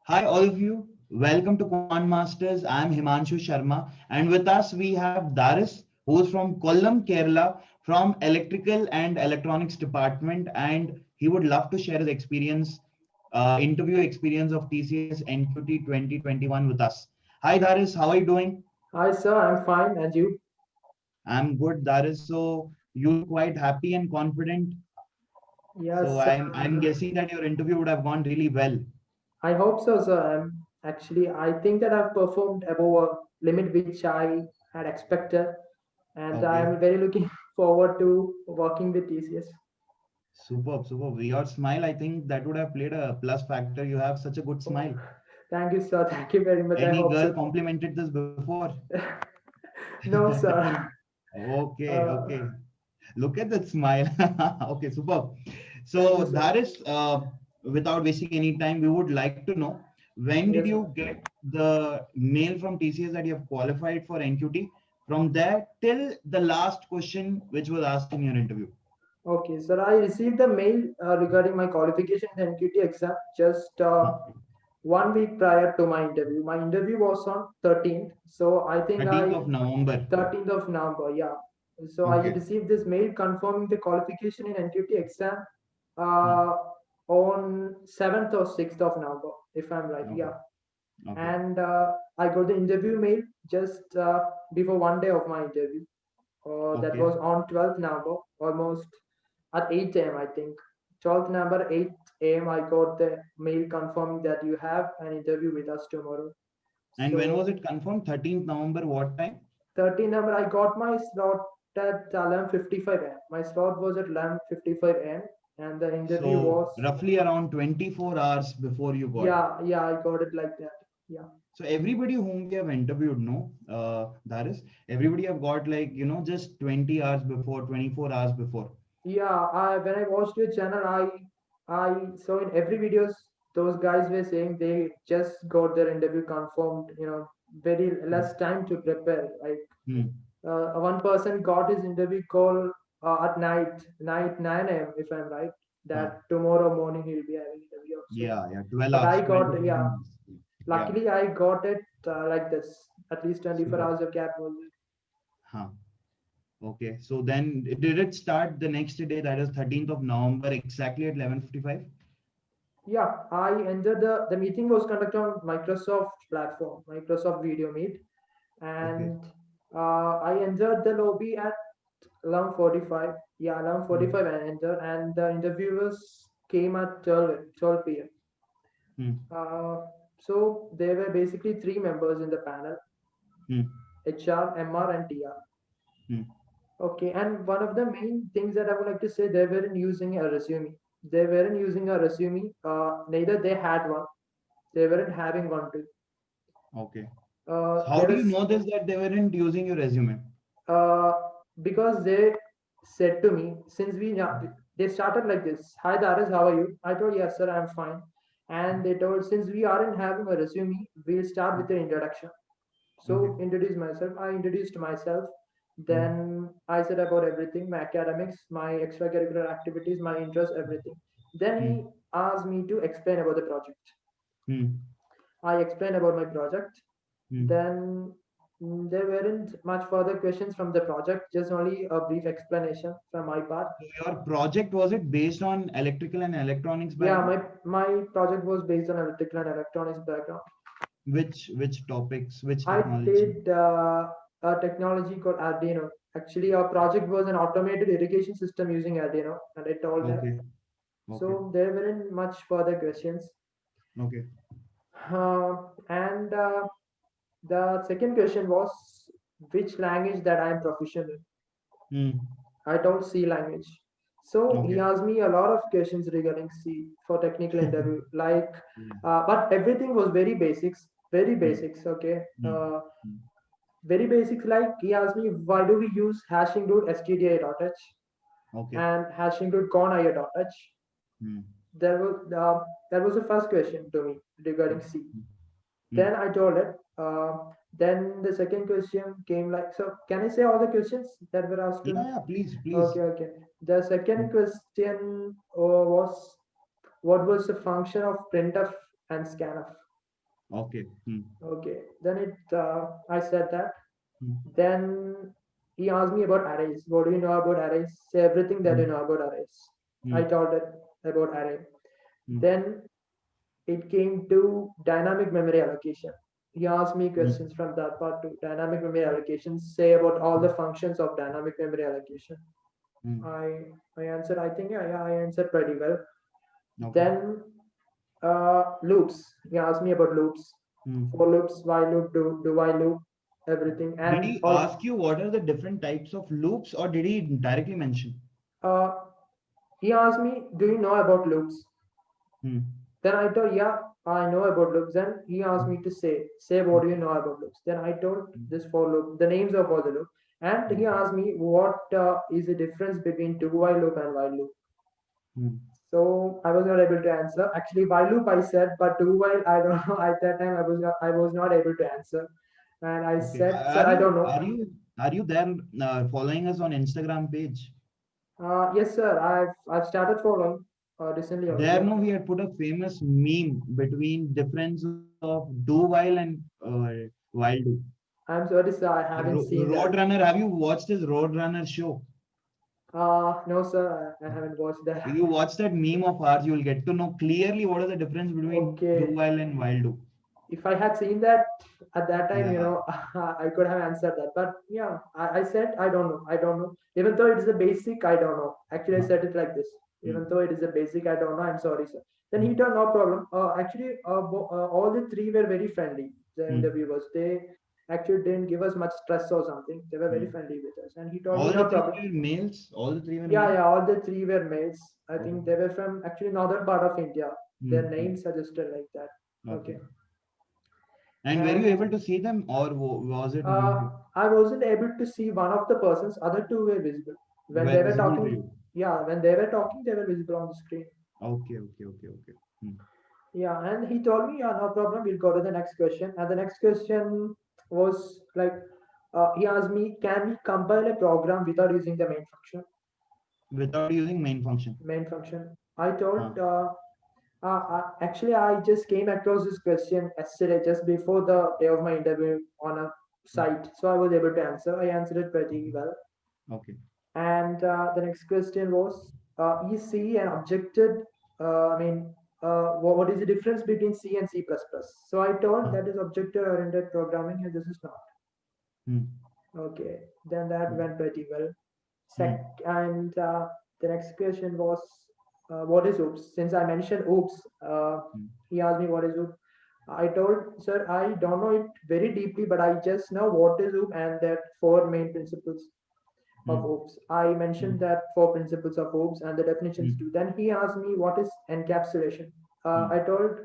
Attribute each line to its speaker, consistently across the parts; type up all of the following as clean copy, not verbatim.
Speaker 1: Hi, all of you. Welcome to Quant Masters. I'm Himanshu Sharma, and with us we have Daris, who's from Kollam, Kerala, from Electrical and Electronics Department, and he would love to share his experience, interview experience of TCS NQT 2021 with us. Hi, Daris. How are you doing?
Speaker 2: Hi, sir. I'm fine. And you?
Speaker 1: I'm good, Daris. So you look quite happy and confident. So
Speaker 2: Yes,
Speaker 1: I'm guessing that your interview would have gone really well.
Speaker 2: I hope so, sir. I think that I've performed above a limit which I had expected, and
Speaker 1: Okay.
Speaker 2: I'm very looking forward to working with TCS.
Speaker 1: Superb, superb. Your smile, I think that would have played a plus factor. You have such a good
Speaker 2: Oh,
Speaker 1: smile.
Speaker 2: thank you, sir. Thank you very much. I
Speaker 1: Any
Speaker 2: hope
Speaker 1: girl
Speaker 2: so.
Speaker 1: complimented this before?
Speaker 2: No, sir.
Speaker 1: Okay,
Speaker 2: Uh,
Speaker 1: okay. Look at that smile. Okay, superb.
Speaker 2: Thank you,
Speaker 1: So
Speaker 2: sir.
Speaker 1: that is, without wasting any time, we would like to know when did
Speaker 2: Yes,
Speaker 1: you
Speaker 2: sir.
Speaker 1: get the mail from TCS that you have qualified for NQT? From there till the last question which was asked in your interview.
Speaker 2: Okay, sir. I received the mail regarding my qualification in NQT exam just 1 week prior to my interview. My interview was on 13th, so I think
Speaker 1: 13th
Speaker 2: I
Speaker 1: of November.
Speaker 2: 13th of November, yeah. So I
Speaker 1: Okay.
Speaker 2: received this mail confirming the qualification in NQT exam
Speaker 1: Hmm.
Speaker 2: uh, on 7th or 6th of November, if I'm right,
Speaker 1: Okay.
Speaker 2: yeah.
Speaker 1: Okay.
Speaker 2: And I got the interview mail just before 1 day of my interview. That
Speaker 1: Okay.
Speaker 2: was on 12th November, almost at 8 a.m. I think. 12th November, 8 a.m. I got the mail confirming that you have an interview with us tomorrow.
Speaker 1: And when was
Speaker 2: So
Speaker 1: it confirmed? 13th November, what time?
Speaker 2: 13 number, I got my slot at 11:55 a.m. My slot was at 11:55 a.m. and the interview
Speaker 1: So
Speaker 2: was,
Speaker 1: roughly around 24 hours before you got.
Speaker 2: yeah, I got it like that. Yeah.
Speaker 1: So everybody whom we have interviewed, no, that is, everybody have got like, just 20 hours before, 24 hours before.
Speaker 2: Yeah, when I watched your channel, I saw in every videos those guys were saying they just got their interview confirmed, very
Speaker 1: Hmm.
Speaker 2: less time to prepare. Like
Speaker 1: Hmm.
Speaker 2: one person got his interview call at night 9 a.m. if I'm right,
Speaker 1: Huh.
Speaker 2: that tomorrow morning he'll be having interview. So,
Speaker 1: Yeah, yeah, 12
Speaker 2: but
Speaker 1: hours,
Speaker 2: I
Speaker 1: 12 to
Speaker 2: got, yeah,
Speaker 1: 14 hours. Yeah,
Speaker 2: luckily I got it like this. At least 24
Speaker 1: super.
Speaker 2: hours of gap was there.
Speaker 1: Huh. Okay. So then did it start the next day, that is 13th of November, exactly at 11:55?
Speaker 2: Yeah, I entered the meeting was conducted on Microsoft platform, Microsoft Video Meet,
Speaker 1: Okay.
Speaker 2: and I entered the lobby at 11:45. Yeah,
Speaker 1: Hmm.
Speaker 2: 11:45 I entered, and the interviewers came at 12 p.m.
Speaker 1: Hmm.
Speaker 2: Uh, so there were basically three members in the panel:
Speaker 1: Hmm.
Speaker 2: HR, MR, and TR.
Speaker 1: Hmm.
Speaker 2: Okay, and one of the main things that I would like to say, they weren't using a resume. They weren't using a resume. Neither they had one. They weren't having one too.
Speaker 1: Okay. So how
Speaker 2: There
Speaker 1: do you
Speaker 2: was
Speaker 1: know this that they weren't using your resume?
Speaker 2: uh, because they said to me, since we yeah, they started like this. Hi, Daris, how are you? I told yes, sir, I'm fine. And they told, since we aren't having a resume, we'll start with the introduction.
Speaker 1: Okay.
Speaker 2: So introduce myself. I introduced myself.
Speaker 1: Hmm.
Speaker 2: Then I said about everything, my academics, my extracurricular activities, my interests, everything. Then
Speaker 1: Hmm.
Speaker 2: he asked me to explain about the project.
Speaker 1: Hmm.
Speaker 2: I explained about my project.
Speaker 1: Hmm.
Speaker 2: Then there weren't much further questions from the project, just only a brief explanation from my part.
Speaker 1: So your project, was it based on electrical and electronics
Speaker 2: Yeah,
Speaker 1: background?
Speaker 2: my project was based on electrical and electronics background.
Speaker 1: Which topics, which
Speaker 2: I
Speaker 1: technology?
Speaker 2: did a technology called Arduino. Actually, our project was an automated irrigation system using Arduino, and I told that.
Speaker 1: Okay. Okay.
Speaker 2: So there weren't much further questions.
Speaker 1: Okay.
Speaker 2: And the second question was which language that I am proficient in.
Speaker 1: Hmm.
Speaker 2: I told C language. So he
Speaker 1: Okay.
Speaker 2: asked me a lot of questions regarding C for technical interview, like,
Speaker 1: Yeah.
Speaker 2: but everything was very
Speaker 1: Hmm.
Speaker 2: basics, okay.
Speaker 1: Hmm. Hmm.
Speaker 2: Very basics, like he asked me why do we use hashing root stdia.h
Speaker 1: Okay.
Speaker 2: and hashing root conio.h.
Speaker 1: Hmm.
Speaker 2: That was the first question to me regarding C.
Speaker 1: Hmm. Hmm.
Speaker 2: Then I told it. Then the second question came like, so can I say all the questions that were asked to
Speaker 1: Yeah,
Speaker 2: me?
Speaker 1: yeah, please, please.
Speaker 2: Okay, okay. The
Speaker 1: Hmm.
Speaker 2: second question was what was the function of printf and scanf?
Speaker 1: Okay.
Speaker 2: Okay. Then I said that.
Speaker 1: Hmm.
Speaker 2: Then he asked me about arrays. What do you know about arrays? Say everything that you
Speaker 1: Hmm.
Speaker 2: know about arrays. I
Speaker 1: Hmm.
Speaker 2: told it about array.
Speaker 1: Hmm.
Speaker 2: Then it came to dynamic memory allocation. He asked me
Speaker 1: Hmm.
Speaker 2: questions from that part to dynamic memory allocation, say about all the functions of dynamic memory allocation.
Speaker 1: Hmm.
Speaker 2: I answered, I think, yeah, I answered pretty well.
Speaker 1: Okay.
Speaker 2: Then loops. He asked me about loops,
Speaker 1: Hmm.
Speaker 2: for loops, while loop, do while loop, everything.
Speaker 1: Did
Speaker 2: And
Speaker 1: he
Speaker 2: all,
Speaker 1: ask you what are the different types of loops, or did he directly mention?
Speaker 2: uh, he asked me, do you know about loops?
Speaker 1: Hmm.
Speaker 2: Then I told, yeah, I know about loops. Then he asked me to say, what do you know about loops? Then I told
Speaker 1: Hmm.
Speaker 2: this for loop, the names of all the loops. And he
Speaker 1: Hmm.
Speaker 2: asked me, what is the difference between do while loop and while loop?
Speaker 1: Hmm.
Speaker 2: So I was not able to answer. Actually, while loop I said, but do while I don't know. At that time, I was not able to answer, and I
Speaker 1: Okay.
Speaker 2: said, sir,
Speaker 1: Are
Speaker 2: I
Speaker 1: you
Speaker 2: don't know.
Speaker 1: are you are you there following us on Instagram page?
Speaker 2: Yes, sir. I've started following recently
Speaker 1: There,
Speaker 2: also.
Speaker 1: no, we had put a famous meme between difference of do while and while do.
Speaker 2: I'm sorry, sir. I haven't seen that.
Speaker 1: Roadrunner, have you watched this Roadrunner show?
Speaker 2: No, sir. I haven't watched that.
Speaker 1: You watch that meme of ours, you will get to know clearly what is the difference between do
Speaker 2: Okay.
Speaker 1: while and while do.
Speaker 2: If I had seen that at that time,
Speaker 1: Yeah.
Speaker 2: I could have answered that. But yeah, I said I don't know. I don't know. Even though it is a basic, I don't know. Actually, I
Speaker 1: Huh.
Speaker 2: said it like this.
Speaker 1: Hmm.
Speaker 2: Even though it is a basic, I don't know. I'm sorry, sir. Then he
Speaker 1: Hmm.
Speaker 2: told no problem. Actually, all the three were very friendly. The
Speaker 1: Hmm.
Speaker 2: interviewers, they actually didn't give us much stress or something. They were very
Speaker 1: Hmm.
Speaker 2: friendly with us, and he told me
Speaker 1: All
Speaker 2: no
Speaker 1: the three
Speaker 2: problem.
Speaker 1: were males. All the three were
Speaker 2: Yeah,
Speaker 1: males.
Speaker 2: yeah, all the three were males. I
Speaker 1: Okay.
Speaker 2: think they were from actually northern part of India.
Speaker 1: Hmm.
Speaker 2: Their
Speaker 1: Hmm.
Speaker 2: names suggested like that.
Speaker 1: Okay.
Speaker 2: Okay,
Speaker 1: And were you
Speaker 2: and
Speaker 1: able to see them, or was it
Speaker 2: Uh,
Speaker 1: muted?
Speaker 2: I wasn't able to see one of the persons. Other two were visible. When
Speaker 1: Were
Speaker 2: they were
Speaker 1: visible to
Speaker 2: talking,
Speaker 1: you?
Speaker 2: yeah, when they were talking, they were visible on the screen.
Speaker 1: Okay. Okay. Okay. Okay. Hmm.
Speaker 2: Yeah, and he told me, yeah, no problem. We'll go to the next question. And the next question was like, he asked me, can we compile a program without using the main function?
Speaker 1: Without using main function.
Speaker 2: Main function. I
Speaker 1: Huh.
Speaker 2: told, actually, I just came across this question yesterday, just before the day of my interview on a
Speaker 1: Hmm.
Speaker 2: site. So I was able to answer. I answered it pretty
Speaker 1: Okay.
Speaker 2: well.
Speaker 1: Okay.
Speaker 2: And the next question was, is C an objected? I mean, what is the difference between C and C++? So I told
Speaker 1: Huh.
Speaker 2: that is object-oriented programming, and this is not.
Speaker 1: Hmm.
Speaker 2: Okay, then that
Speaker 1: Hmm.
Speaker 2: went pretty well.
Speaker 1: Hmm.
Speaker 2: And the next question was, what is OOPS? Since I mentioned OOPS,
Speaker 1: Hmm.
Speaker 2: he asked me what is OOPS. I told, sir, I don't know it very deeply, but I just know what is OOP and that four main principles of
Speaker 1: Hmm.
Speaker 2: OOPS. I
Speaker 1: Hmm.
Speaker 2: mentioned that four principles of OOPS and the
Speaker 1: Hmm.
Speaker 2: definitions too. Then he asked me what is encapsulation.
Speaker 1: Hmm.
Speaker 2: I told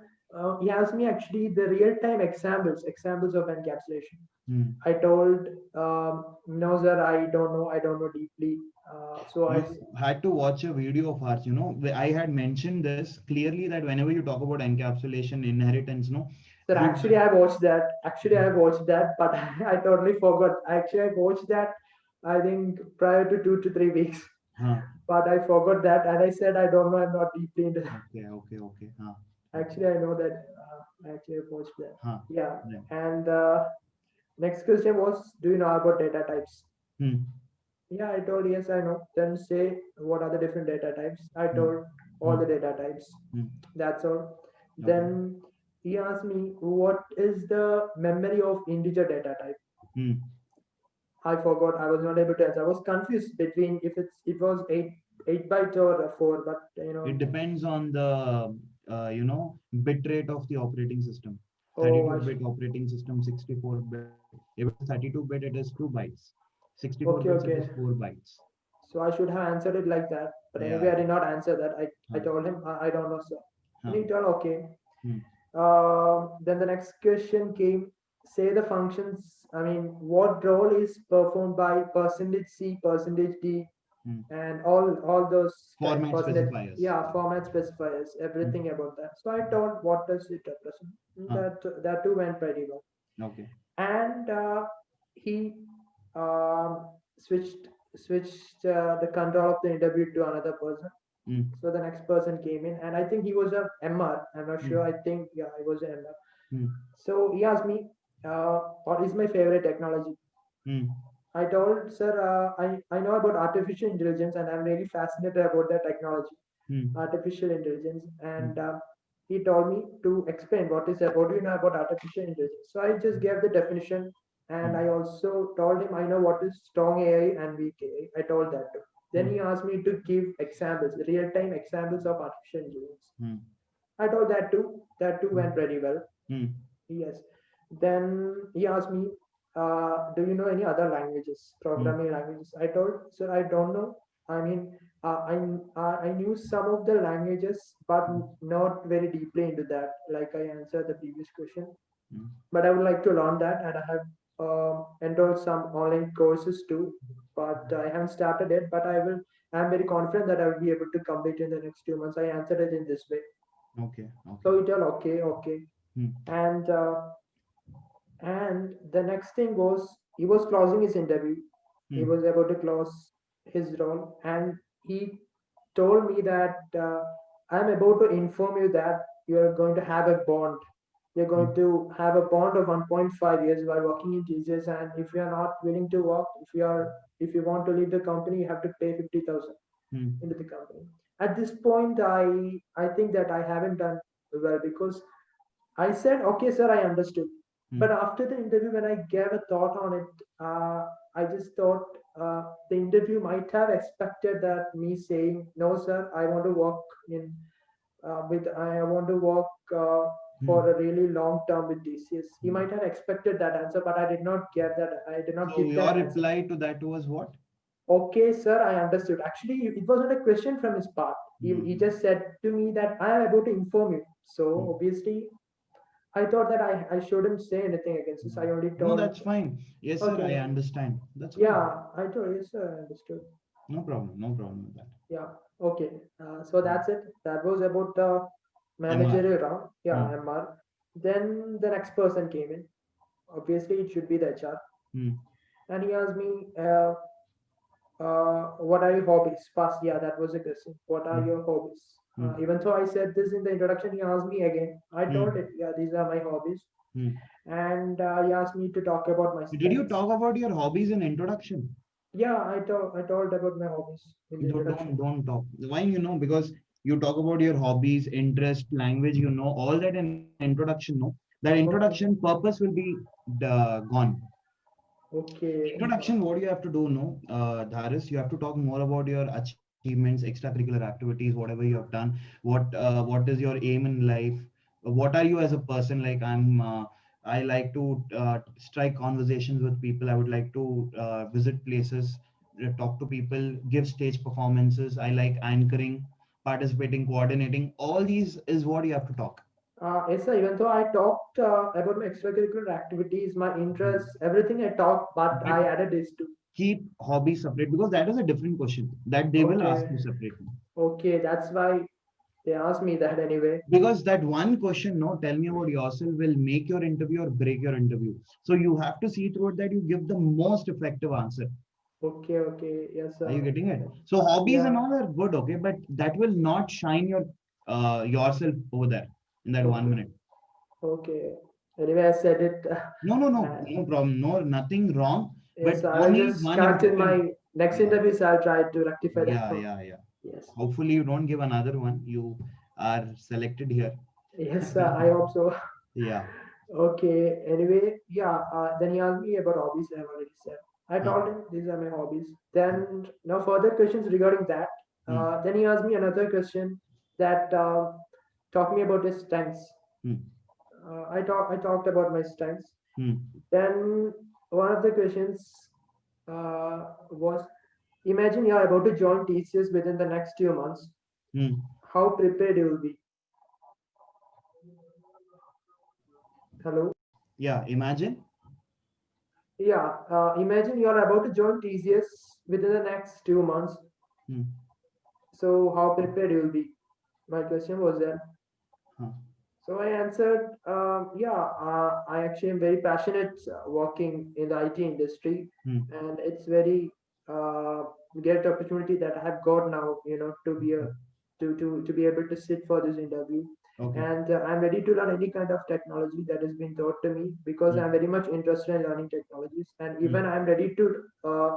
Speaker 2: he asked me actually the real-time examples of encapsulation.
Speaker 1: Hmm.
Speaker 2: I told no sir, I don't know deeply. So I
Speaker 1: You had to watch a video of ours, where I had mentioned this clearly that whenever you talk about encapsulation, inheritance,
Speaker 2: sir
Speaker 1: you
Speaker 2: actually I watched that. Actually I watched that, but I totally forgot. Actually I watched that. I think prior to 2 to 3 weeks.
Speaker 1: huh,
Speaker 2: But I forgot that, and I said I don't know. I'm not deeply into that.
Speaker 1: okay, okay, okay, okay,
Speaker 2: Actually, I know that. Actually, I watched that.
Speaker 1: huh,
Speaker 2: Yeah.
Speaker 1: right.
Speaker 2: And next question was, do you know about data types?
Speaker 1: Hmm.
Speaker 2: Yeah, I told yes, I know. Then say what are the different data types? I
Speaker 1: Hmm.
Speaker 2: told all
Speaker 1: Hmm.
Speaker 2: the data types.
Speaker 1: Hmm.
Speaker 2: That's all.
Speaker 1: Okay.
Speaker 2: Then he asked me what is the memory of integer data type.
Speaker 1: Hmm.
Speaker 2: I forgot. I was not able to answer. I was confused between if it was eight byte or four, but
Speaker 1: It depends on the bit rate of the operating system.
Speaker 2: oh,
Speaker 1: 32-bit operating system, 64-bit. If it is 32-bit, it is 2 bytes. 64
Speaker 2: okay,
Speaker 1: bits, it is
Speaker 2: okay.
Speaker 1: 4 bytes.
Speaker 2: So I should have answered it like that. But
Speaker 1: Yeah,
Speaker 2: anyway, I
Speaker 1: yeah.
Speaker 2: did not answer that. I
Speaker 1: Huh.
Speaker 2: told him I don't know, sir. And
Speaker 1: Huh.
Speaker 2: he told okay.
Speaker 1: Hmm.
Speaker 2: Then the next question came. Say the functions. I mean, what role is performed by percentage C, percentage D,
Speaker 1: Hmm.
Speaker 2: and all those kind
Speaker 1: Format
Speaker 2: percentage.
Speaker 1: specifiers.
Speaker 2: Yeah, format specifiers.
Speaker 1: Hmm.
Speaker 2: Everything about that. So I told what does it represent.
Speaker 1: Huh.
Speaker 2: That too went pretty well.
Speaker 1: Okay.
Speaker 2: And he um, switched the control of the interview to another person.
Speaker 1: Hmm.
Speaker 2: So the next person came in, and I think he was a MR. I'm not
Speaker 1: Hmm.
Speaker 2: sure. I think yeah, he was a MR.
Speaker 1: Hmm.
Speaker 2: So he asked me, what is my favorite technology?
Speaker 1: Hmm.
Speaker 2: I told, sir, I know about artificial intelligence and I'm really fascinated about that technology,
Speaker 1: Hmm.
Speaker 2: artificial intelligence.
Speaker 1: Hmm.
Speaker 2: And he told me to explain what do you know about artificial intelligence. So I just gave the definition, and I
Speaker 1: Hmm.
Speaker 2: also told him I know what is strong AI and weak AI. I told that too. Then
Speaker 1: Hmm.
Speaker 2: he asked me to give examples, real-time examples of artificial intelligence.
Speaker 1: Hmm.
Speaker 2: I told that too. That too
Speaker 1: Hmm.
Speaker 2: went pretty well.
Speaker 1: Hmm.
Speaker 2: Yes. Then he asked me, "Do you know any other languages,
Speaker 1: Hmm.
Speaker 2: programming languages?" I told, "Sir, I don't know. I mean, I knew some of the languages, but not very deeply into that. Like I answered the previous question,
Speaker 1: Hmm.
Speaker 2: but I would like to learn that, and I have enrolled some online courses too, but I haven't started it. But I will. I'm very confident that I will be able to complete in the next 2 months." I answered it in this way.
Speaker 1: Okay. Okay.
Speaker 2: So he told, "Okay, okay,"
Speaker 1: Hmm.
Speaker 2: and. And the next thing was he was closing his interview. He
Speaker 1: Hmm.
Speaker 2: was about to close his role, and he told me that I'm about to inform you that you are going to have a bond. You're
Speaker 1: Hmm.
Speaker 2: going to have a bond of 1.5 years while working in TCS, and if you are not willing to work, if you want to leave the company, you have to pay 50,000
Speaker 1: Hmm.
Speaker 2: into the company. At this point, I think that I haven't done well because I said, "Okay, sir, I understood."
Speaker 1: Hmm.
Speaker 2: But after the interview, when I gave a thought on it, I just thought the interview might have expected that me saying, "No, sir, I want to work in I want to work
Speaker 1: Hmm.
Speaker 2: for a really long term with DCS." He
Speaker 1: Hmm.
Speaker 2: might have expected that answer, but I did not get that. I did not
Speaker 1: So
Speaker 2: give
Speaker 1: your
Speaker 2: that answer.
Speaker 1: reply to that was what?
Speaker 2: "Okay, sir, I understood." Actually, it wasn't a question from his part. He
Speaker 1: Hmm.
Speaker 2: just said to me that I am about to inform you.
Speaker 1: Hmm.
Speaker 2: So obviously, I thought that I shouldn't say anything against this.
Speaker 1: Hmm.
Speaker 2: I only
Speaker 1: No,
Speaker 2: told,
Speaker 1: that's fine. Yes, sir. I
Speaker 2: "Okay,
Speaker 1: understand. That's fine.
Speaker 2: yeah," I told, "Yes, sir, I understood."
Speaker 1: No problem. No problem with that.
Speaker 2: Yeah, okay. So
Speaker 1: Hmm.
Speaker 2: that's it. That was about the
Speaker 1: MR.
Speaker 2: managerial round.
Speaker 1: Hmm.
Speaker 2: Yeah, MR. Then the next person came in. Obviously, it should be the HR.
Speaker 1: Hmm.
Speaker 2: And he asked me, what are your hobbies? First, yeah, that was a question. What are
Speaker 1: Hmm.
Speaker 2: your hobbies?
Speaker 1: Hmm.
Speaker 2: Even though I said this in the introduction, he asked me again. I told
Speaker 1: Hmm.
Speaker 2: it, yeah, these are my hobbies.
Speaker 1: Hmm.
Speaker 2: And he asked me to talk about my
Speaker 1: Did you
Speaker 2: strengths.
Speaker 1: talk about your hobbies in introduction?
Speaker 2: Yeah, I told about my hobbies in the
Speaker 1: Don't
Speaker 2: introduction.
Speaker 1: don't talk. Why? Because you talk about your hobbies, interest, language. All that in introduction. No, that
Speaker 2: Okay,
Speaker 1: introduction purpose will be gone.
Speaker 2: okay,
Speaker 1: Introduction. What you have to do? No, Dharis, you have to talk more about your achievements, extracurricular activities, whatever you have done. What is your aim in life? What are you as a person? Like I like to strike conversations with people. I would like to visit places, talk to people, give stage performances. I like anchoring, participating, coordinating. All these is what you have to talk.
Speaker 2: Yes, sir. Even though I talked about my extracurricular activities, my
Speaker 1: Hmm.
Speaker 2: interests, everything I talked, but
Speaker 1: But
Speaker 2: I added this too.
Speaker 1: keep hobbies separate because that is a different question that they will ask
Speaker 2: Okay,
Speaker 1: you separately.
Speaker 2: okay, that's why they asked me that anyway.
Speaker 1: Because that one question, no, tell me about yourself, will make your interview or break your interview. So you have to see through it that you give the most effective answer.
Speaker 2: Okay, okay, yes,
Speaker 1: Are you
Speaker 2: sir.
Speaker 1: getting it? So hobbies and
Speaker 2: Yeah,
Speaker 1: all are good, okay, but that will not shine your yourself over there in that one
Speaker 2: okay,
Speaker 1: minute.
Speaker 2: okay. Anyway, I said it.
Speaker 1: No, no, no,
Speaker 2: Uh,
Speaker 1: no problem, no, nothing wrong,
Speaker 2: yes,
Speaker 1: but
Speaker 2: I'll
Speaker 1: only
Speaker 2: just
Speaker 1: one
Speaker 2: correct in
Speaker 1: important.
Speaker 2: my next
Speaker 1: Yeah,
Speaker 2: interviews. I'll try to rectify that
Speaker 1: yeah,
Speaker 2: one.
Speaker 1: yeah, yeah.
Speaker 2: Yes,
Speaker 1: Hopefully you don't give another one. You are selected here.
Speaker 2: yes, I hope so.
Speaker 1: Yeah.
Speaker 2: Okay, anyway, yeah, then he asked me about hobbies, I have already said. I
Speaker 1: Hmm.
Speaker 2: told him these are my hobbies. Then, now further questions regarding that.
Speaker 1: Hmm.
Speaker 2: Then he asked me another question that talked me about his strengths.
Speaker 1: Hmm.
Speaker 2: I talked about my strengths.
Speaker 1: Hmm.
Speaker 2: Then one of the questions was, imagine you are about to join TCS within the next 2 months.
Speaker 1: Hmm.
Speaker 2: How prepared you will be? Hello?
Speaker 1: Yeah. Imagine.
Speaker 2: Yeah, imagine you are about to join TCS within the next 2 months.
Speaker 1: Hmm.
Speaker 2: So how prepared you will be? My question was that.
Speaker 1: Huh.
Speaker 2: So I answered, yeah, I actually am very passionate working in the IT industry,
Speaker 1: Hmm.
Speaker 2: and it's very uh, great opportunity that I have got now, to be a to be able to sit for this interview.
Speaker 1: Okay.
Speaker 2: and I'm ready to learn any kind of technology that has been taught to me, because I'm very much interested in learning technologies, and even I'm ready to uh,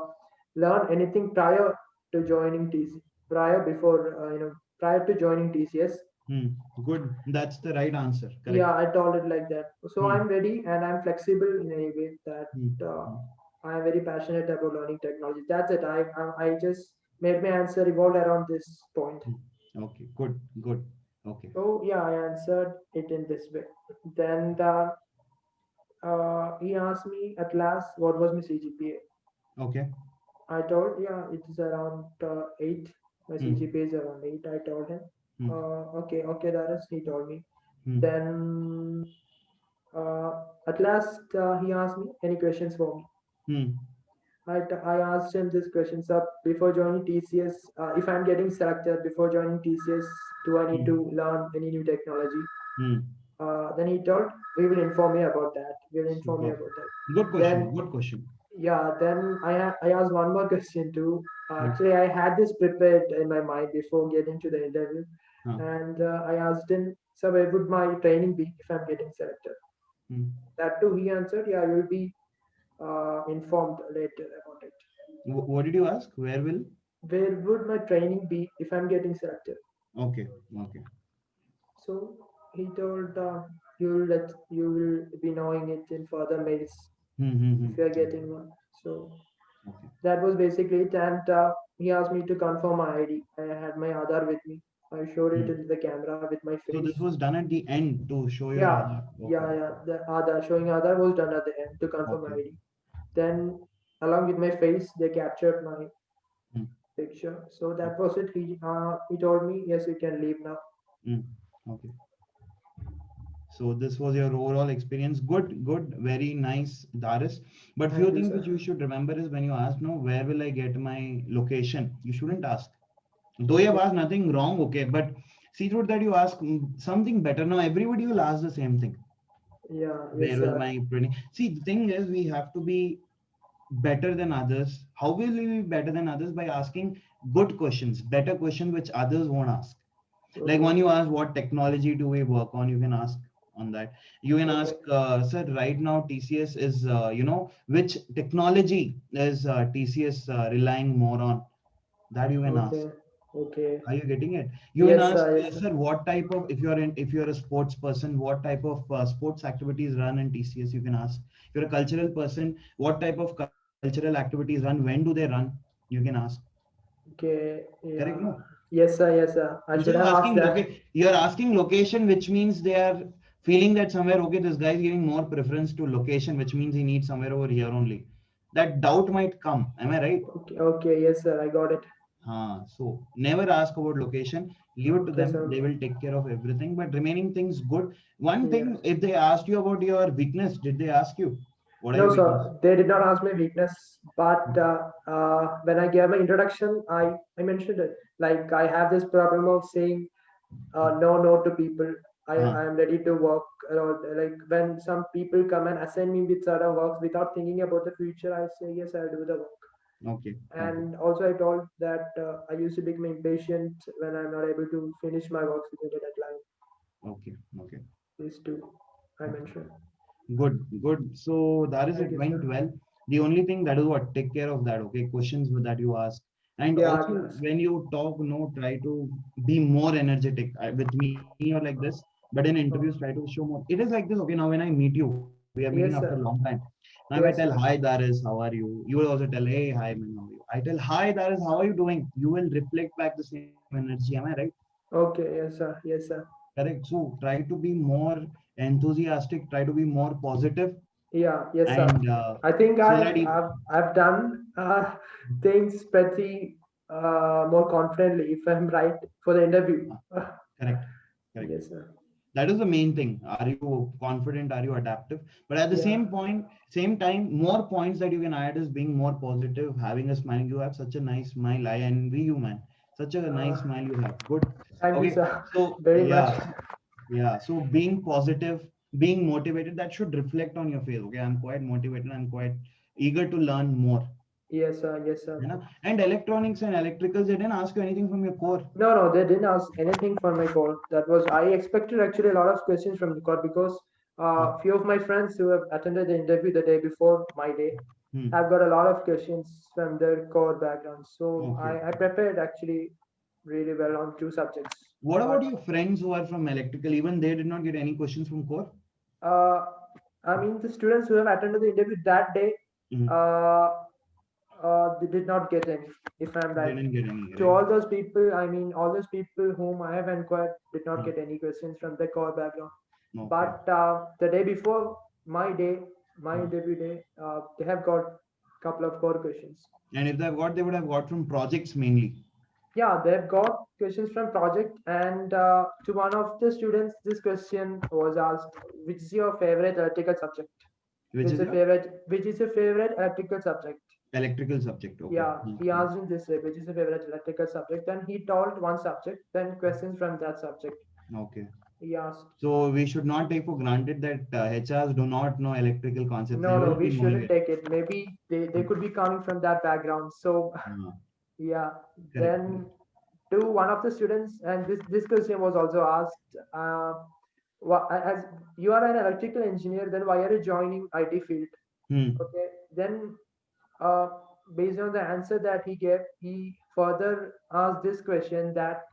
Speaker 2: learn anything prior to joining TC, prior to joining TCS.
Speaker 1: Hmm. Good. That's the right answer. Correct.
Speaker 2: Yeah, I told it like that. So
Speaker 1: Hmm.
Speaker 2: I'm ready and I'm flexible in any way that
Speaker 1: Hmm.
Speaker 2: uh,
Speaker 1: Hmm.
Speaker 2: I'm very passionate about learning technology. That's it. I just made my answer revolve around this point.
Speaker 1: Okay. Good. Good. Okay.
Speaker 2: So yeah, I answered it in this way. Then he asked me at last what was my CGPA.
Speaker 1: Okay.
Speaker 2: I told, yeah, it is around 8. My
Speaker 1: Hmm.
Speaker 2: CGPA is around 8. I told him.
Speaker 1: Hmm.
Speaker 2: Okay, that is. He told me.
Speaker 1: Hmm.
Speaker 2: Then at last he asked me any questions for me.
Speaker 1: Hmm.
Speaker 2: I asked him this questions up before joining TCS. If I'm getting selected before joining TCS, do I need
Speaker 1: Hmm.
Speaker 2: to learn any new technology?
Speaker 1: Hmm.
Speaker 2: Then he told, we will inform you about that. We will inform you
Speaker 1: Super.
Speaker 2: about that.
Speaker 1: Good question.
Speaker 2: Then
Speaker 1: Good question.
Speaker 2: yeah, then I asked one more question too.
Speaker 1: Hmm.
Speaker 2: Actually, I had this prepared in my mind before getting to the interview,
Speaker 1: Huh.
Speaker 2: and I asked him, so where would my training be if I'm getting selected?
Speaker 1: Hmm.
Speaker 2: That too, he answered, yeah, you will be informed later about it.
Speaker 1: What did you ask? Where will?
Speaker 2: Where would my training be if I'm getting selected?
Speaker 1: Okay. Okay.
Speaker 2: So he told, you will be knowing it in further mails
Speaker 1: Hmm. Hmm.
Speaker 2: if you are
Speaker 1: Hmm.
Speaker 2: getting one. So
Speaker 1: Okay.
Speaker 2: that was basically it. And he asked me to confirm my ID. I had my Aadhaar with me. I showed it
Speaker 1: Hmm.
Speaker 2: into the camera with my
Speaker 1: So
Speaker 2: face.
Speaker 1: this was done at the end to show your
Speaker 2: Yeah,
Speaker 1: Aadhaar. Okay.
Speaker 2: yeah. The Aadhaar, showing Aadhaar was done at the end to confirm my
Speaker 1: Okay.
Speaker 2: ID. Then, along with my face, they captured my
Speaker 1: Hmm.
Speaker 2: picture. So that
Speaker 1: Okay.
Speaker 2: was it. He told me, yes, you can leave now.
Speaker 1: Hmm. Okay. So this was your overall experience. Good, good, very nice, Daris. But few
Speaker 2: Thank you,
Speaker 1: things
Speaker 2: sir.
Speaker 1: which you should remember is when you ask, no, where will I get my location? You shouldn't ask. Though you have
Speaker 2: Okay.
Speaker 1: asked nothing wrong, okay, but see to it that you ask something better. Now everybody will ask the same thing.
Speaker 2: Yeah. Yes,
Speaker 1: Where will
Speaker 2: sir.
Speaker 1: my training? See, the thing is, we have to be better than others. How will we be better than others? By asking good questions, better questions which others won't ask. Like
Speaker 2: Okay.
Speaker 1: when you ask what technology do we work on, you can ask on that. You can ask,
Speaker 2: Okay.
Speaker 1: sir, right now TCS is, which technology is TCS relying more on? That you can ask.
Speaker 2: Okay. Okay.
Speaker 1: Are you getting it? You can
Speaker 2: Yes,
Speaker 1: ask,
Speaker 2: sir. Yes, sir.
Speaker 1: sir, what type of, if you're a sports person, what type of sports activities run in TCS? You can ask. If you're a cultural person, what type of cultural activities run? When do they run? You can ask.
Speaker 2: Okay.
Speaker 1: Correct?
Speaker 2: Yeah.
Speaker 1: No.
Speaker 2: Yes, sir. Yes, sir. I
Speaker 1: So
Speaker 2: should
Speaker 1: you're
Speaker 2: have asked
Speaker 1: asking
Speaker 2: that.
Speaker 1: you're asking location, which means they are feeling that somewhere, okay, this guy is giving more preference to location, which means he needs somewhere over here only. That doubt might come. Am I right?
Speaker 2: Okay. Okay. Yes, sir. I got it.
Speaker 1: So never ask about location. Leave it to
Speaker 2: Okay,
Speaker 1: them.
Speaker 2: sir.
Speaker 1: They will take care of everything. But remaining things good. One
Speaker 2: Yes.
Speaker 1: thing, if they asked you about your weakness, did they ask you what are
Speaker 2: No,
Speaker 1: your weakness?
Speaker 2: sir. They did not ask my weakness, but when I gave my introduction, I mentioned it. Like I have this problem of saying no to people.
Speaker 1: Uh,
Speaker 2: I am ready to work. Like when some people come and assign me with certain works without thinking about the future, I say yes, I'll do the work.
Speaker 1: okay, okay,
Speaker 2: And also, I told that I used to become impatient when I'm not able to finish my works within the deadline.
Speaker 1: okay, okay,
Speaker 2: These two I
Speaker 1: okay.
Speaker 2: mentioned.
Speaker 1: Good, good. So that is
Speaker 2: Thank
Speaker 1: it
Speaker 2: you,
Speaker 1: went
Speaker 2: sir.
Speaker 1: well. The only thing that is what take care of that. Okay, questions that you ask, and
Speaker 2: Yeah,
Speaker 1: also
Speaker 2: Atlas.
Speaker 1: when you talk, no, try to be more energetic. With me or like this, but in interviews, try to show more. It is like this. Okay, now when I meet you, we are meeting after a
Speaker 2: Yes,
Speaker 1: long
Speaker 2: sir.
Speaker 1: time. Now if I tell
Speaker 2: Yes,
Speaker 1: hi,
Speaker 2: sir.
Speaker 1: Daris, how are you? You will also tell hey, hi, man, how are you? I tell hi, Daris, how are you doing? You will reflect back the same energy. Am I right?
Speaker 2: Okay, yes, sir. Yes, sir.
Speaker 1: Correct. So try to be more enthusiastic. Try to be more positive,
Speaker 2: Yeah, yes, sir.
Speaker 1: and
Speaker 2: I think
Speaker 1: so that
Speaker 2: I've done things pretty more confidently if I'm right for the interview.
Speaker 1: correct, correct.
Speaker 2: Yes, sir.
Speaker 1: That is the main thing. Are you confident? Are you adaptive? But at the
Speaker 2: Yeah.
Speaker 1: same time, more points that you can add is being more positive, having a smile. You have such a nice smile. I envy you, man. Such a nice
Speaker 2: Uh,
Speaker 1: smile you have. Good.
Speaker 2: Thank you,
Speaker 1: Okay.
Speaker 2: sir.
Speaker 1: So
Speaker 2: Very much.
Speaker 1: yeah, yeah. So being positive, being motivated, that should reflect on your face. Okay. I'm quite motivated. I'm quite eager to learn more.
Speaker 2: Yes, sir. Yes, sir.
Speaker 1: You know? And electronics and electricals, they didn't ask you anything from your core.
Speaker 2: No, no, they didn't ask anything for my core. That was I expected actually a lot of questions from the core because few of my friends who have attended the interview the day before my day
Speaker 1: Hmm.
Speaker 2: have got a lot of questions from their core background. So
Speaker 1: Okay.
Speaker 2: I prepared actually really well on two subjects.
Speaker 1: What
Speaker 2: But
Speaker 1: about your friends who are from electrical? Even they did not get any questions from core?
Speaker 2: uh, I mean, the students who have attended the interview that day,
Speaker 1: Mhm.
Speaker 2: uh, they did not get any. If I'm
Speaker 1: They
Speaker 2: right,
Speaker 1: didn't get any,
Speaker 2: to
Speaker 1: right?
Speaker 2: all those people, I mean, all those people whom I have inquired did not
Speaker 1: Huh.
Speaker 2: get any questions from the core background.
Speaker 1: Okay.
Speaker 2: But the day before my day, my
Speaker 1: Hmm.
Speaker 2: interview day, they have got couple of core questions.
Speaker 1: And if they've got, they would have got from projects mainly.
Speaker 2: Yeah, they've got questions from project, and to one of the students, this question was asked: "Which is your favorite electrical subject?
Speaker 1: Which is your
Speaker 2: Which is your favorite electrical subject?"
Speaker 1: electrical subject. Okay.
Speaker 2: Yeah, he asked him this way, which is your favorite electrical subject? Then he told one subject, then questions from that subject.
Speaker 1: Okay.
Speaker 2: He asked.
Speaker 1: So we should not take for granted that HRs do not know electrical concepts. They
Speaker 2: No, no,
Speaker 1: will
Speaker 2: we
Speaker 1: be knowing
Speaker 2: shouldn't
Speaker 1: it.
Speaker 2: take it. Maybe they could be coming from that background. So
Speaker 1: Ah,
Speaker 2: yeah,
Speaker 1: correct.
Speaker 2: then to one of the students, and this question was also asked. As you are an electrical engineer, then why are you joining IT field?
Speaker 1: Hmm.
Speaker 2: Okay, then uh, based on the answer that he gave, he further asked this question that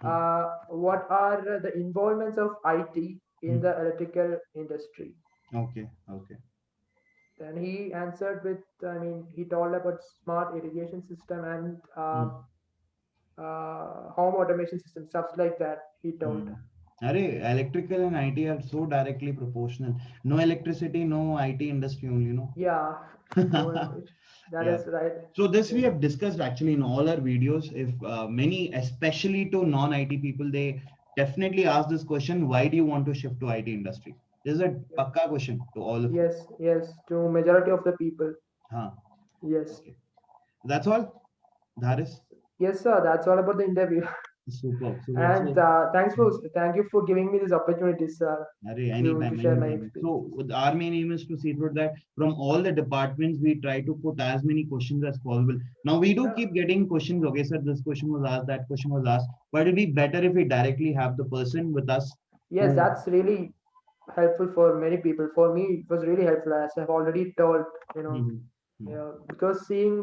Speaker 1: Hmm.
Speaker 2: what are the involvements of IT in
Speaker 1: Hmm.
Speaker 2: the electrical industry?
Speaker 1: Okay. Okay.
Speaker 2: Then he answered with, I mean, he told about smart irrigation system and
Speaker 1: Hmm.
Speaker 2: home automation system, stuff like that. He told.
Speaker 1: Hmm. Arey, electrical and IT are so directly proportional. No electricity, no IT industry only, no?
Speaker 2: Yeah, no, that
Speaker 1: Yeah.
Speaker 2: is right.
Speaker 1: So this we
Speaker 2: Yes,
Speaker 1: have discussed actually in all our videos. If many, especially to non-IT people, they definitely ask this question: Why do you want to shift to IT industry? This is a pakka question to all of you.
Speaker 2: yes, yes. To majority of the people.
Speaker 1: Huh.
Speaker 2: Yes,
Speaker 1: Okay. That's all. That is
Speaker 2: yes, sir. That's all about the interview.
Speaker 1: superb. Superb.
Speaker 2: And
Speaker 1: So,
Speaker 2: thank you for giving me this opportunity, sir,
Speaker 1: Arey,
Speaker 2: to
Speaker 1: anytime,
Speaker 2: share my
Speaker 1: anytime. So
Speaker 2: experiences.
Speaker 1: our main aim is to see through that from all the departments, we try to put as many questions as possible. Now we do
Speaker 2: Yeah.
Speaker 1: keep getting questions. Okay, sir, this question was asked, that question was asked. But it'd be better if we directly have the person with us
Speaker 2: Yes,
Speaker 1: who.
Speaker 2: that's really helpful for many people. For me, it was really helpful, as I've already told, you know,
Speaker 1: Mhm. Mhm.
Speaker 2: because seeing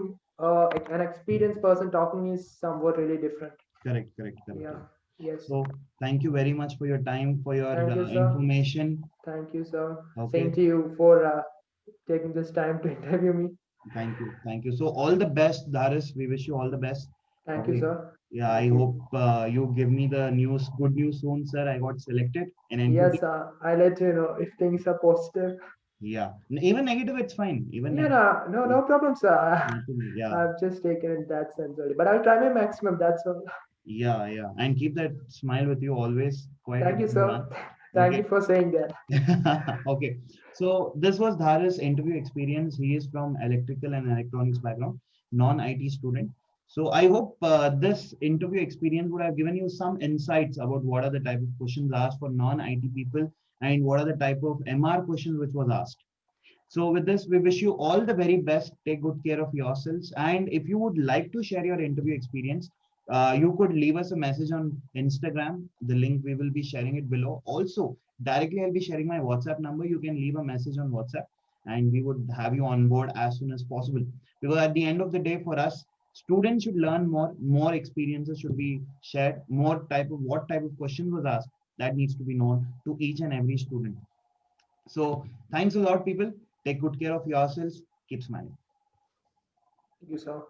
Speaker 2: an experienced person talking is somewhat really different.
Speaker 1: Correct, correct, correct,
Speaker 2: Yeah.
Speaker 1: correct.
Speaker 2: Yes.
Speaker 1: So thank you very much for your time, for your
Speaker 2: Thank you, sir.
Speaker 1: information.
Speaker 2: Thank you, sir. Same
Speaker 1: Okay,
Speaker 2: to you for taking this time to interview me.
Speaker 1: thank you, thank you. So all the best, Daris. We wish you all the best.
Speaker 2: Thank you,
Speaker 1: Okay.
Speaker 2: sir.
Speaker 1: Yeah, I
Speaker 2: Thank you.
Speaker 1: hope you give me the news, good news soon, sir. I got selected in
Speaker 2: Yes,
Speaker 1: NPT.
Speaker 2: I let you know if things are positive.
Speaker 1: Yeah, even negative, it's fine. Even
Speaker 2: Yeah,
Speaker 1: negative.
Speaker 2: no, no,
Speaker 1: Yeah,
Speaker 2: no problem, sir.
Speaker 1: nothing. Yeah,
Speaker 2: I've just taken it that sense only, but I'll try my maximum. That's all.
Speaker 1: yeah, yeah. And keep that smile with you always. Quite a
Speaker 2: Thank you,
Speaker 1: good
Speaker 2: sir.
Speaker 1: man.
Speaker 2: Thank
Speaker 1: Okay.
Speaker 2: you for saying that.
Speaker 1: Okay, so this was Dharis' interview experience. He is from electrical and electronics background, non-IT student. So I hope this interview experience would have given you some insights about what are the type of questions asked for non-IT people and what are the type of MR questions which was asked. So with this, we wish you all the very best. Take good care of yourselves. And if you would like to share your interview experience, you could leave us a message on Instagram. The link we will be sharing it below. Also, directly I'll be sharing my WhatsApp number. You can leave a message on WhatsApp, and we would have you on board as soon as possible. Because at the end of the day, for us, students should learn more. More experiences should be shared. More type of what type of question was asked that needs to be known to each and every student. So thanks a lot, people. Take good care of yourselves. Keep smiling.
Speaker 2: Thank you, sir.